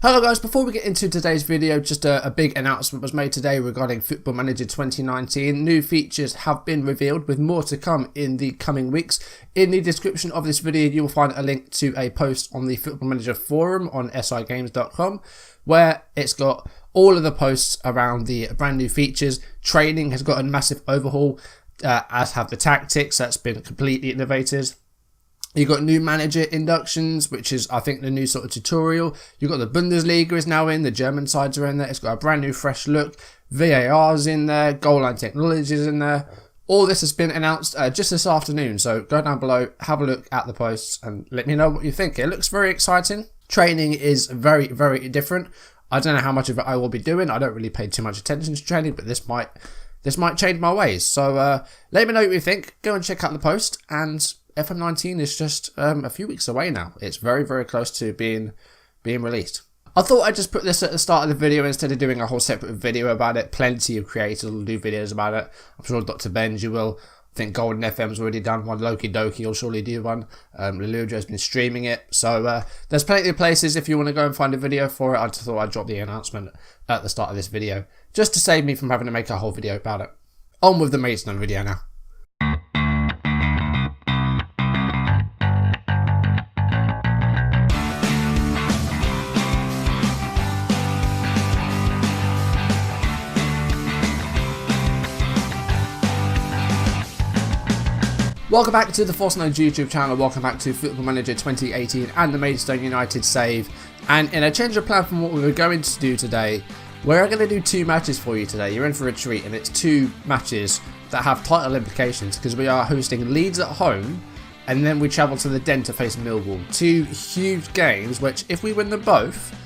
Hello guys, before we get into today's video, just a big announcement was made today regarding Football Manager 2019. New features have been revealed with more to come in the coming weeks. In the description of this video you will find a link to a post on the Football Manager forum on sigames.com where it's got all of the posts around the brand new features. Training has got a massive overhaul, as have the tactics. That's been completely innovated. You've got new manager inductions, which is, I think, the new sort of tutorial. You've got the Bundesliga is now in, the German sides are in there. It's got a brand new, fresh look. VAR's in there, goal line technology is in there. All this has been announced just this afternoon. So go down below, have a look at the posts, and let me know what you think. It looks very exciting. Training is very, very different. I don't know how much of it I will be doing. I don't really pay too much attention to training, but this might change my ways. So let me know what you think. Go and check out the post, and FM19 is just a few weeks away now. It's very, very close to being released. I thought I'd just put this at the start of the video instead of doing a whole separate video about it. Plenty of creators will do videos about it. I'm sure Dr. Benji will. I think Golden FM's already done one. Loki Doki will surely do one. Lelujo's been streaming it. So there's plenty of places if you want to go and find a video for it. I just thought I'd drop the announcement at the start of this video, just to save me from having to make a whole video about it. On with the Maidstone video now. Welcome back to the Force Nodes YouTube channel, welcome back to Football Manager 2018 and the Maidstone United save. And in a change of plan from what we were going to do today, we're going to do two matches for you today. You're in for a treat, and it's two matches that have title implications because we are hosting Leeds at home and then we travel to the Den to face Millwall. Two huge games which, if we win them both,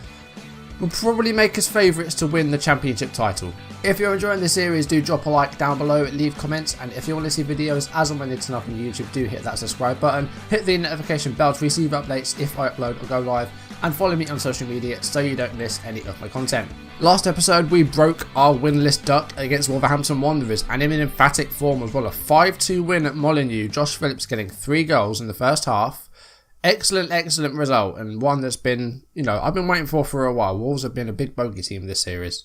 will probably make us favourites to win the championship title. If you're enjoying the series, do drop a like down below, leave comments, and if you want to see videos as and when they turn up on YouTube, do hit that subscribe button, hit the notification bell to receive updates if I upload or go live, and follow me on social media so you don't miss any of my content. Last episode we broke our winless duck against Wolverhampton Wanderers, and in an emphatic form as well. A 5-2 win at Molineux, Josh Phillips getting 3 goals in the first half. Excellent result, and one that's been, I've been waiting for a while. Wolves have been a big bogey team this series.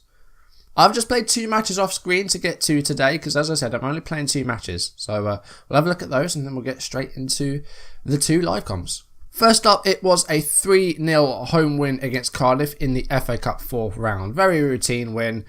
I've just played 2 matches off screen to get to today, because as I said, I'm only playing 2 matches. So we'll have a look at those, and then we'll get straight into the 2 live comms. First up, it was a 3-0 home win against Cardiff in the FA Cup 4th round. Very routine win.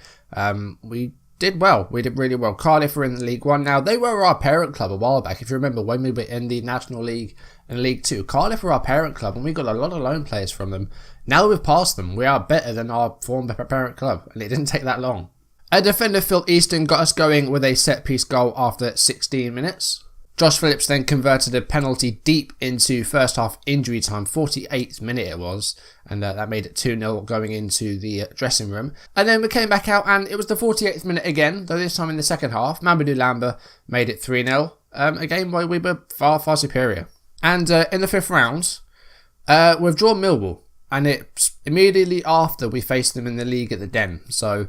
We did well. We did really well. Cardiff are in the League 1 now. They were our parent club a while back. If you remember, when we were in the National League and League 2, Cardiff were our parent club, and we got a lot of loan players from them. Now we've passed them, we are better than our former parent club, and it didn't take that long. A defender, Phil Easton, got us going with a set-piece goal after 16 minutes. Josh Phillips then converted a penalty deep into first half injury time, 48th minute it was, and that made it 2-0 going into the dressing room. And then we came back out, and it was the 48th minute again, though this time in the second half. Mamadou Lamba made it 3-0, a game where we were far superior. And in the 5th round, we've drawn Millwall, and it's immediately after we faced them in the league at the Den. So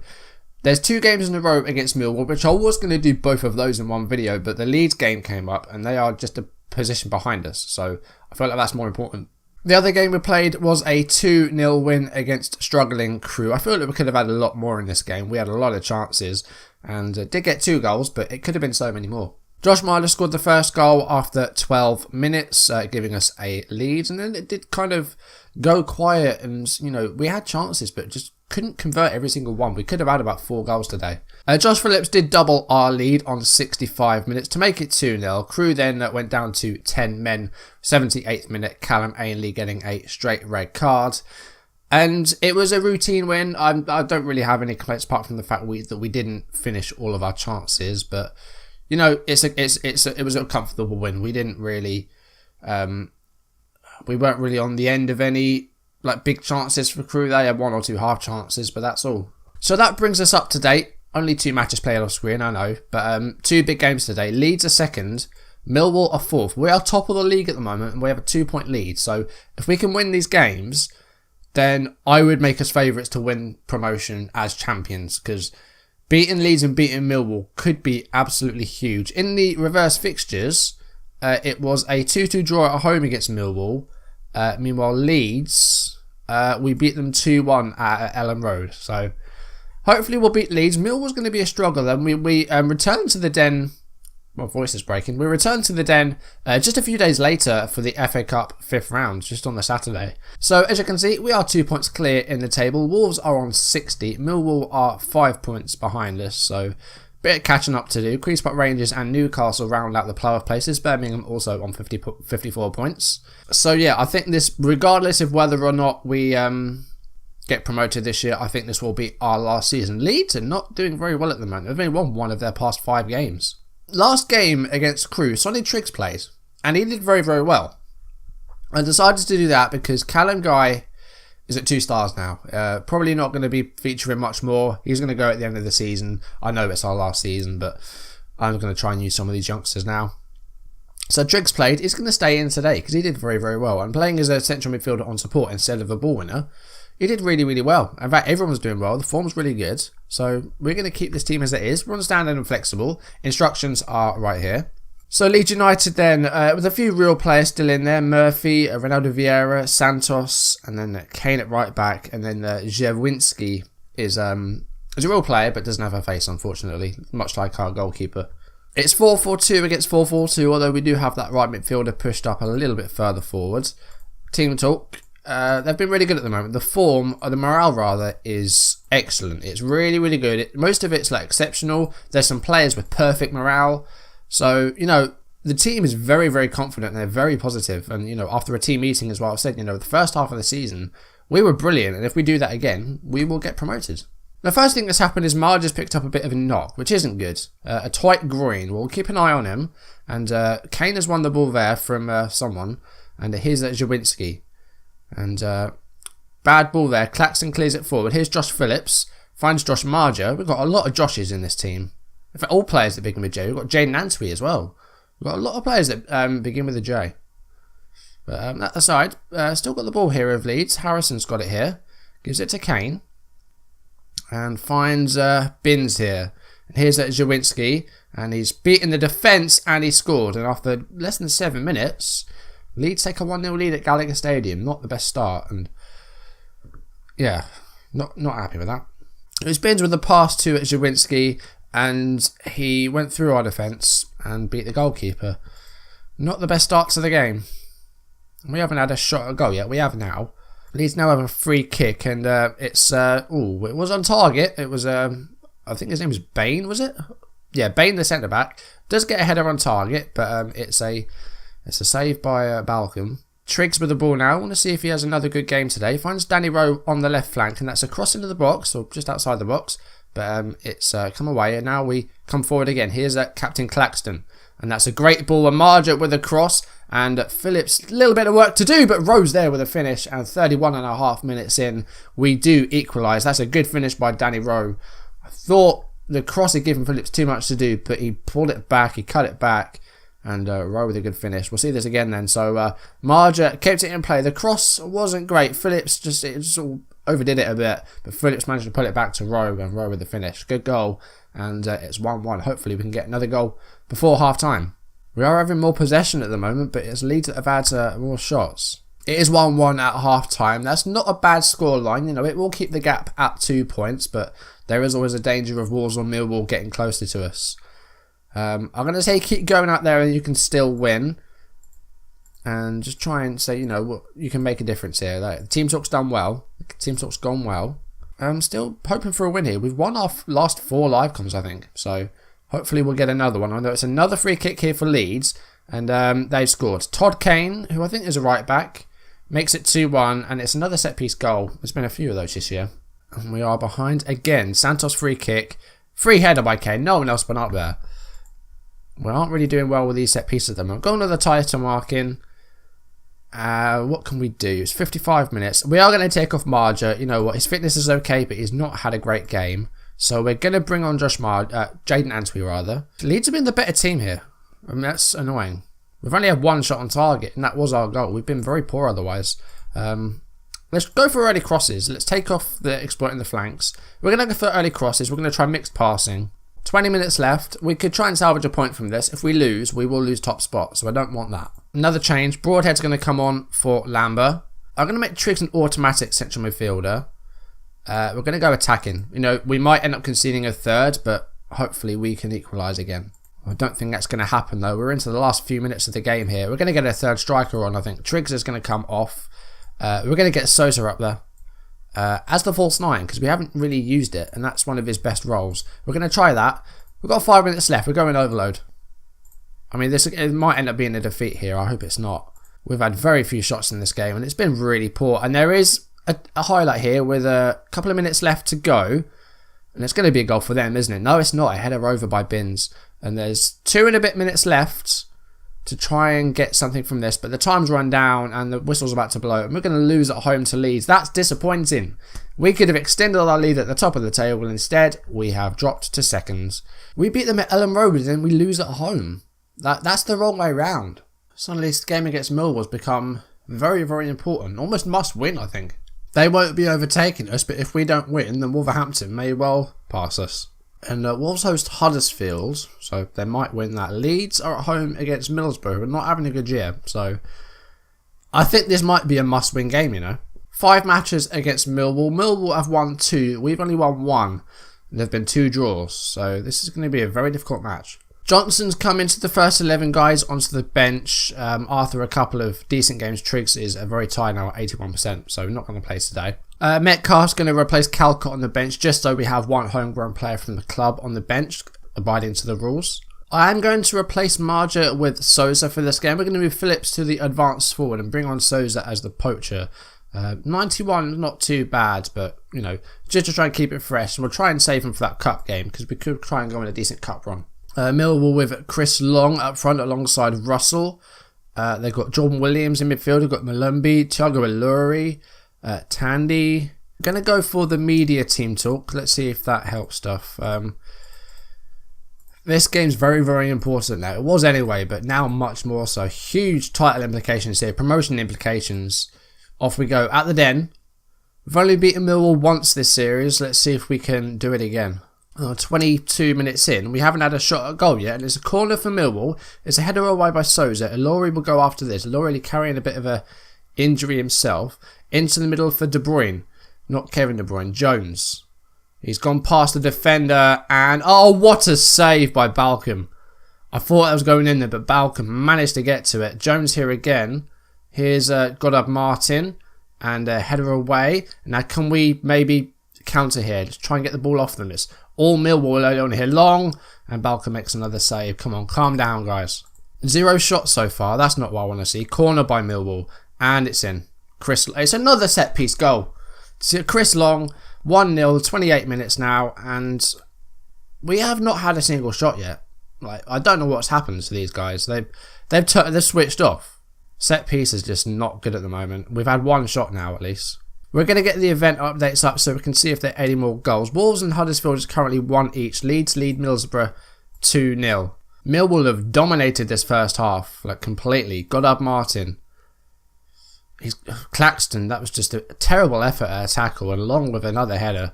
there's 2 games in a row against Millwall, which I was going to do both of those in one video, but the Leeds game came up, and they are just a position behind us, so I felt like that's more important. The other game we played was a 2-0 win against struggling Crewe. I feel like we could have had a lot more in this game. We had a lot of chances, and did get 2 goals, but it could have been so many more. Josh Myler scored the first goal after 12 minutes, giving us a lead, and then it did kind of go quiet, and, we had chances, but just couldn't convert every single one. We could have had about 4 goals today. Josh Phillips did double our lead on 65 minutes to make it 2-0. Crewe then went down to 10 men, 78th minute, Callum Ainley getting a straight red card. And it was a routine win. I don't really have any complaints apart from the fact that we didn't finish all of our chances, but it was a comfortable win. We didn't really, we weren't really on the end of any big chances for Crewe. They had 1 or 2 half chances, but that's all. So that brings us up to date. Only 2 matches played off screen, I know, but 2 big games today. Leeds are 2nd, Millwall are 4th. We are top of the league at the moment, and we have a 2-point lead. So if we can win these games, then I would make us favourites to win promotion as champions, because beating Leeds and beating Millwall could be absolutely huge. In the reverse fixtures, it was a 2-2 draw at home against Millwall. Meanwhile, Leeds we beat them 2-1 at Ellen Road. So hopefully we'll beat Leeds. Millwall's going to be a struggle. Then we return to the Den. My voice is breaking. We returned to the Den just a few days later for the FA Cup 5th round, just on the Saturday. So as you can see, we are 2 points clear in the table. Wolves are on 60. Millwall are 5 points behind us. So bit of catching up to do. Queen's Park Rangers and Newcastle round out the playoff places. Birmingham also on 54 points. So yeah, I think this, regardless of whether or not we get promoted this year, I think this will be our last season. Leeds are not doing very well at the moment. They've only won one of their past 5 games. Last game against Crewe, Sonny Triggs played, and he did very, very well. I decided to do that because Callum Guy is at 2 stars now. Probably not going to be featuring much more. He's going to go at the end of the season. I know it's our last season, but I'm going to try and use some of these youngsters now. So Triggs played. He's going to stay in today because he did very, very well. And playing as a central midfielder on support instead of a ball winner, he did really, really well. In fact, everyone was doing well. The form's really good. So we're going to keep this team as it is. We're on standard and flexible. Instructions are right here. So Leeds United then, with a few real players still in there. Murphy, Ronaldo Vieira, Santos, and then Kane at right back. And then Zjewinski is a real player, but doesn't have a face, unfortunately. Much like our goalkeeper. It's 4-4-2 against 4-4-2, although we do have that right midfielder pushed up a little bit further forward. Team talk. They've been really good at the moment. The form, or the morale rather, is excellent. It's really, really good. Most of it's like exceptional. There's some players with perfect morale. So, you know, the team is very, very confident and they're very positive. And, you know, after a team meeting as well, I've said, you know, the first half of the season, we were brilliant. And if we do that again, we will get promoted. The first thing that's happened is Marge has picked up a bit of a knock, which isn't good. A tight groin. We'll keep an eye on him. And Kane has won the ball there from someone. And here's Zjewinski. And bad ball there. Claxton clears it forward. Here's Josh Phillips. Finds Josh Marger. We've got a lot of Joshes in this team. In fact, all players that begin with J. We've got Jaden Antwi as well. We've got a lot of players that begin with a J. But that aside, still got the ball here of Leeds. Harrison's got it here. Gives it to Kane. And finds Binns here. And here's Zjewinski. And he's beaten the defence and he scored. And after less than 7 minutes, Leeds take a 1-0 lead at Gallagher Stadium. Not the best start. And yeah, not happy with that. It was Binns with the pass to Zjewinski. And he went through our defence and beat the goalkeeper. Not the best start to the game. We haven't had a shot at goal yet. We have now. Leeds now have a free kick, and it was on target. It was, I think his name was Bain, was it? Yeah, Bain, the centre back, does get a header on target, but it's a save by Balcom. Triggs with the ball now. I want to see if he has another good game today. Finds Danny Rowe on the left flank, and that's a cross into the box, or just outside the box. But it's come away, and now we come forward again. Here's Captain Claxton, and that's a great ball. And Marger with a cross, and Phillips, a little bit of work to do, but Rose there with a finish. And 31.5 minutes in, we do equalise. That's a good finish by Danny Rowe. I thought the cross had given Phillips too much to do, but he pulled it back, he cut it back, and Rowe with a good finish. We'll see this again then. So Marger kept it in play. The cross wasn't great. Phillips just overdid it a bit, but Phillips managed to put it back to Rowe, and Rowe with the finish. Good goal, and it's 1-1. Hopefully we can get another goal before half time. We are having more possession at the moment, but it's Leeds that have had more shots. It is 1-1 at half time. That's not a bad scoreline. You know, it will keep the gap at 2 points, but there is always a danger of Wolves or Millwall getting closer to us. I'm going to say keep going out there and you can still win. And just try and say, you know, you can make a difference here. Like, the team talk's done well. The team talk's gone well. I'm still hoping for a win here. We've won our last 4 live comms, I think. So hopefully we'll get another one. I know it's another free kick here for Leeds. And they've scored. Todd Kane, who I think is a right back, makes it 2-1. And it's another set piece goal. There's been a few of those this year. And we are behind again. Santos free kick. Free header by Kane. No one else went up there. We aren't really doing well with these set pieces at the moment. Go another tighter marking. What can we do? It's 55 minutes. We are going to take off Marger. You know what? His fitness is okay, but he's not had a great game. So we're going to bring on Jaden Antwi, rather. Leeds have been the better team here. I mean, that's annoying. We've only had 1 shot on target, and that was our goal. We've been very poor otherwise. Let's go for early crosses. Let's take off the exploiting the flanks. We're going to go for early crosses. We're going to try mixed passing. 20 minutes left. We could try and salvage a point from this. If we lose, we will lose top spot, so I don't want that. Another change. Broadhead's going to come on for Lamba. I'm going to make Triggs an automatic central midfielder. We're going to go attacking. You know, we might end up conceding a third, but hopefully we can equalise again. I don't think that's going to happen though. We're into the last few minutes of the game here. We're going to get a third striker on, I think. Triggs is going to come off. We're going to get Sousa up there as the false 9 because we haven't really used it, and that's one of his best roles. We're going to try that. We've got 5 minutes left. We're going overload. I mean, it might end up being a defeat here. I hope it's not. We've had very few shots in this game, and it's been really poor. And there is a highlight here with a couple of minutes left to go, and it's going to be a goal for them, isn't it? No, it's not. A header over by Binns. And there's 2 and a bit minutes left to try and get something from this. But the time's run down and the whistle's about to blow. And we're going to lose at home to Leeds. That's disappointing. We could have extended our lead at the top of the table. Instead, we have dropped to seconds. We beat them at Elland Road and then we lose at home. That's the wrong way round. Suddenly this game against Millwall has become very, very important. Almost must win, I think. They won't be overtaking us, but if we don't win, then Wolverhampton may well pass us. And Wolves host Huddersfield, so they might win that. Leeds are at home against Middlesbrough. We're not having a good year, so I think this might be a must-win game, you know. 5 matches against Millwall. Millwall have won 2. We've only won 1. There have been 2 draws, so this is going to be a very difficult match. Johnson's come into the first 11 guys onto the bench after a couple of decent games. Triggs is very tired now at 81%, so not going to play today. Metcalf's going to replace Calcott on the bench just so we have one homegrown player from the club on the bench, abiding to the rules. I am going to replace Marja with Sousa for this game. We're going to move Phillips to the advanced forward and bring on Sousa as the poacher. 91, not too bad, but, you know, just to try and keep it fresh. And we'll try and save him for that cup game because we could try and go on a decent cup run. Millwall with Chris Long up front alongside Russell. They've got Jordan Williams in midfield. They've got Malumbi, Thiago Iluri, Tandy. I'm going to go for the media team talk. Let's see if that helps stuff. This game's very, very important now. It was anyway, but now much more so. Huge title implications here. Promotion implications. Off we go. At the Den. We've only beaten Millwall once this series. Let's see if we can do it again. 22 minutes in, we haven't had a shot at goal yet, and it's a corner for Millwall. It's a header away by Sousa. Ilori will go after this. Ilori carrying a bit of a injury himself. Into the middle for De Bruyne. Not Kevin De Bruyne, Jones. He's gone past the defender, and oh, what a save by Balcom. I thought that was going in there, but Balcom managed to get to it. Jones here again. Here's Goddard Martin, and a header away. Now can we maybe counter here? Let's try and get the ball off them. It's all Millwall early on here. Long, and Balcom makes another save. Come on, calm down, guys. 0 shots so far. That's not what I want to see. Corner by Millwall, and it's in. It's another set piece goal. Chris Long, 1-0, 28 minutes now, and we have not had a single shot yet. Like, I don't know what's happened to these guys. They've switched off. Set piece is just not good at the moment. We've had 1 shot now at least. We're going to get the event updates up so we can see if there are any more goals. Wolves and Huddersfield is currently 1 each. Leeds lead Middlesbrough 2-0. Millwall have dominated this first half, like completely. Goddard Martin. Claxton, that was just a terrible effort at a tackle, and along with another header.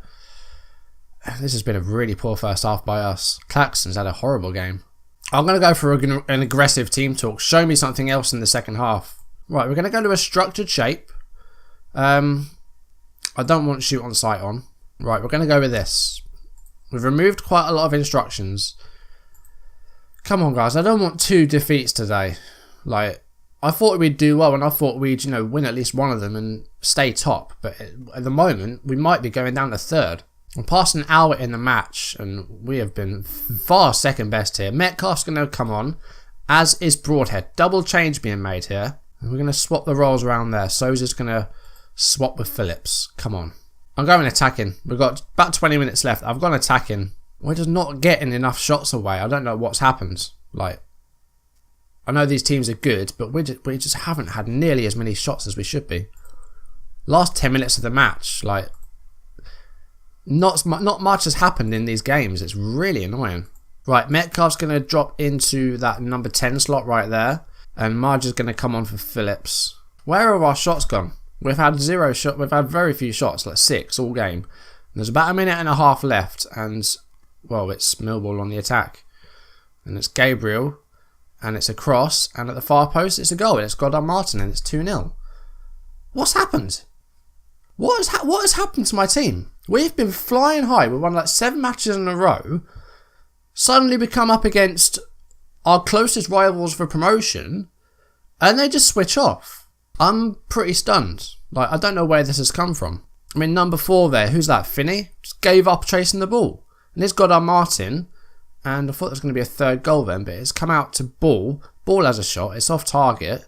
This has been a really poor first half by us. Claxton's had a horrible game. I'm going to go for an aggressive team talk. Show me something else in the second half. Right, we're going to go to a structured shape. I don't want shoot on sight on. Right, we're going to go with this. We've removed quite a lot of instructions. Come on, guys. I don't want 2 defeats today. Like, I thought we'd do well, and I thought we'd, you know, win at least one of them and stay top. But at the moment, we might be going down to 3rd. We're past an hour in the match, and we have been far second best here. Metcalf's going to come on, as is Broadhead. Double change being made here. And we're going to swap the roles around there. Sousa's going to swap with Phillips. Come on. I'm going attacking. We've got about 20 minutes left. I've gone attacking. We're just not getting enough shots away. I don't know what's happened. Like, I know these teams are good, but we just haven't had nearly as many shots as we should be. Last 10 minutes of the match, like, not much has happened in these games. It's really annoying. Right, Metcalf's going to drop into that number 10 slot right there, and Marge is going to come on for Phillips. Where have our shots gone? We've had 0 shot. We've had very few shots, like 6 all game. And there's about a minute and a half left, and well, it's Millwall on the attack, and it's Gabriel. And it's a cross, and at the far post, it's a goal, and it's Goddard Martin, and it's 2-0. What's happened? What has happened to my team? We've been flying high. We've won like 7 matches in a row. Suddenly we come up against our closest rivals for promotion, and they just switch off. I'm pretty stunned. Like, I don't know where this has come from. I mean, number 4 there, who's that? Finney? Just gave up chasing the ball. And it's got our Martin, and I thought there was going to be a 3rd goal then, but it's come out to ball. Ball has a shot, it's off target.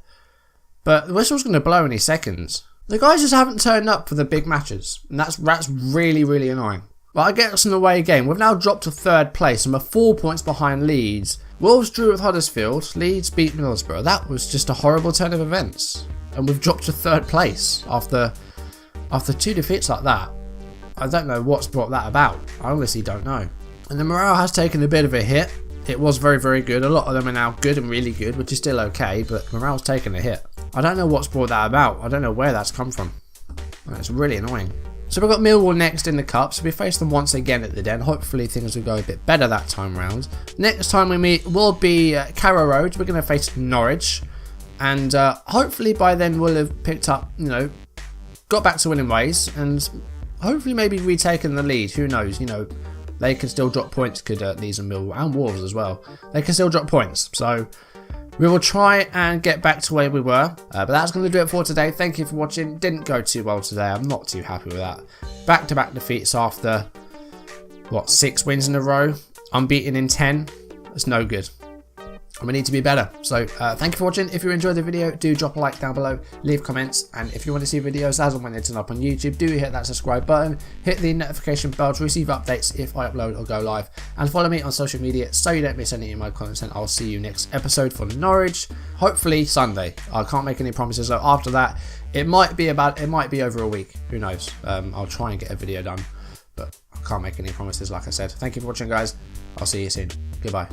But the whistle's going to blow any seconds. The guys just haven't turned up for the big matches, and that's really, really annoying. But I get us in the away game. We've now dropped to 3rd place, and we're 4 points behind Leeds. Wolves drew with Huddersfield. Leeds beat Middlesbrough. That was just a horrible turn of events, and we've dropped to 3rd place after 2 defeats like that. I don't know what's brought that about. I honestly don't know. And the morale has taken a bit of a hit. It was very, very good. A lot of them are now good and really good, which is still okay, but morale's taken a hit. I don't know what's brought that about. I don't know where that's come from. It's really annoying. So we've got Millwall next in the Cup, so we face them once again at the Den. Hopefully things will go a bit better that time round. Next time we meet will be Carrow Road. We're going to face Norwich, and hopefully by then we'll have picked up, got back to winning ways, and hopefully maybe retaken the lead. Who knows? They can still drop points, could Leeds and Millwall, and Wolves as well. They can still drop points, so we will try and get back to where we were. But that's going to do it for today. Thank you for watching. Didn't go too well today. I'm not too happy with that. Back-to-back defeats after, 6 wins in a row? Unbeaten in 10. That's no good. And we need to be better. So thank you for watching. If you enjoyed the video, do drop a like down below, leave comments, and if you want to see videos as and when they turn up on YouTube, do hit that subscribe button, hit the notification bell to receive updates if I upload or go live, and follow me on social media so you don't miss any of my content. I'll see you next episode for Norwich, hopefully Sunday. I can't make any promises, so after that it might be over a week, who knows. I'll try and get a video done, but I can't make any promises, like I said. Thank you for watching, guys. I'll see you soon. Goodbye.